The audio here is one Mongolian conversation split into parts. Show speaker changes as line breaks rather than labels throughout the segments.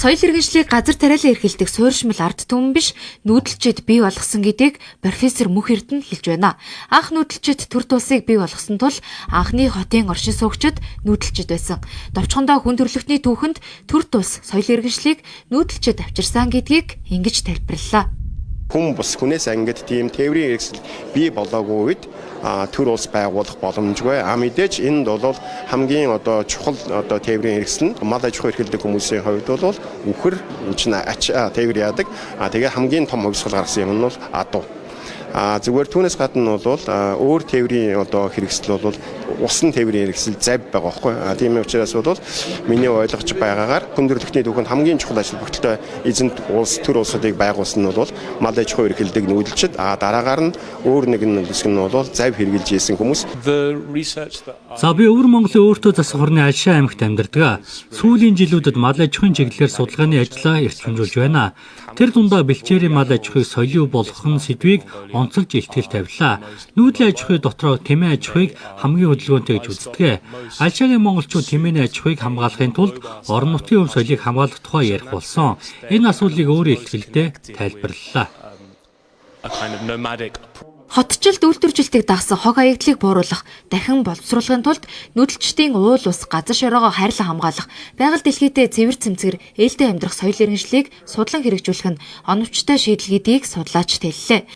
Соёл иргэншлийг газар тариалан эрхэлдэг суурьшмал ард түмэн биш нүүдэлчид бий болгосон гэдгийг профессор Мөх Эрдэнэ хэлж байна. Анх нүүдэлчид төр тулсыг бий болгосон тул анхны хотын оршин суугчид нүүдэлчид байсан. Довчхондоо хүн төрөлхтний түүхэнд төр тулс соёл иргэншлийг нүүдэлчид авчирсан гэдгийг ингэж тайлбарллаа.
Хүн бус хүнээс ангид тийм тээврийн хэрэгсэл бий болоогүй үед төр улс байгуулах боломжгүй. Мэдээж энд бол хамгийн чухал тээврийн хэрэгсэл нь мал аж ахуй эрхэлдэг хүмүүсийн хувьд бол үхэр тээвэр яадаг. Тэгээ хамгийн том хувьсгал гаргасан юм нь бол адуу. Зүгээр түүнээс гадна бол өөр тээврийн хэрэгсэл бол усан тээврийн хэрэгсэл завь байгаа байхгүй. Тийм учраас бол миний ойлгож байгаагаар хүн төрөлхтний түүхэнд хамгийн чухал ажил бүтэлтэй эзэнт улс төр улсуудыг байгуулсан нь бол мал аж ахуй эрхэлдэг нүүдэлчид дараагаар нь өөр нэгэн хэсэг нь бол завь хэрэгжилж ийсэн хүмүүс.
За би өвөр Монголын өөртөө засах орны Алшаа аймагт амьдардаг. Сүүлийн жилүүдэд мал аж ахуйн чиглэлээр судалгааны ажлаа эрхлэмжүүлж байна. Тэр дундаа бэлчээрийн мал аж ахуйг соёлын болгох сэдвийг онцолж ихтгэл тавилаа. Нүүдлийн аж ахуй дотроо тэмээ аж ахуйг хамгийн хөдөлгөөнтэй гэж үздэг. Алшаагийн монголчууд тэмээний аж ахуйг хамгаалахын тулд орон нутгийн өв соёлыг хамгаалах тухай ярих болсон. Энэ асуудлыг өөрөө ихтгэлдээ тайлбарлалаа.
Хотчлд үйлдвэржилтийг дагсан хог аягдлыг бууруулах, дахин боловсруулахын тулд нүүдэлчдийн уул ус газар шороогоо хайрлан хамгаалах, байгаль дэлхийдээ цэвэр цэмцгэр ээлтэй амьдрах соёл иргэншлийг судлан хэрэгжүүлэх нь оновчтой шийдэл гэдгийг судлаач хэллээ.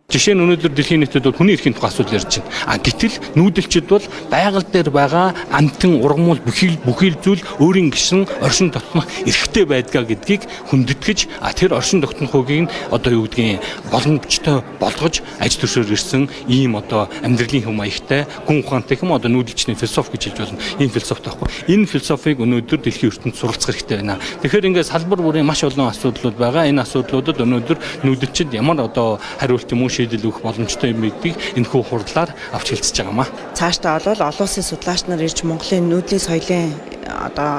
Жишээ нь өнөөдөр дэлхийн нийтэд бол хүний эрхийн тухай асуудал ярьж байна. Гэтэл нүүдэлчид бол байгаль дээр байгаа амтан ургамал бүхий зүйл өөрийн гишрэн оршин тогтнох эрхтэй байдгаа гэдгийг хүндэтгэж тэр оршин тогтнох үгийг нь боломжтой болгож аж төршөөр ирсэн ийм амьдралын хэм маягтай гүн ухаантай хэм нүүдэлчний философи гэж хэлж болно. Энэ философи таахгүй. Энэ философиг өнөөдөр дэлхийн ертөнд суралцах хэрэгтэй байна. Тэгэхээр ингээд салбар бүрийн маш олон асуудлууд байгаа. Энэ асуудлуудад өнөөдөр нүүдэлчид ямар хариулт юм уу шийдэл өгөх боломжтой юм гэдгийг энэхүү хурлаар авч хэлцэж байгаамаа.
Цаашдаа бол олон улсын судлаач нар ирж Монголын нүүдлийн соёлын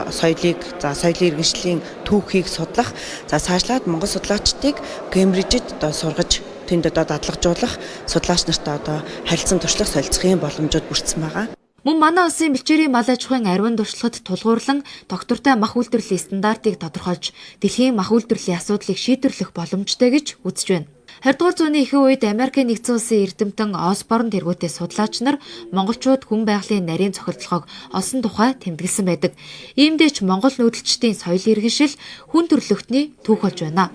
соёлыг соёлын иргэншлийн түүхийг судлах, цаашлаад монгол судлаачдыг Кембрижид сургаж тэнд дадлагжуулах судлаач нартай харилцан туршлах солилцохын боломжууд бүрдсэн байгаа.
Мөн манай улсын бэлчээрийн мал аж ахуйн ариун туршлагад тулгуурлан доктортой мах үйлдвэрлэлийн стандартыг тодорхойлж дэлхийн мах үйлдвэрлэлийн асуудлыг шийдвэрлэх боломжтой гэж үзэж байна. 20 дугаар зууны ихэнх үед Америкийн нэгдсэн улсын эрдэмтэн Осборн тэргүүтээ судлаач нар монголчууд хүн байгалийн нарийн цохилдлогоог олсон тухай тэмдэглэсэн байдаг. Иймдээ ч монгол нүүдэлчдийн соёл иргэншил хүн төрөлхтний түүх болж байна.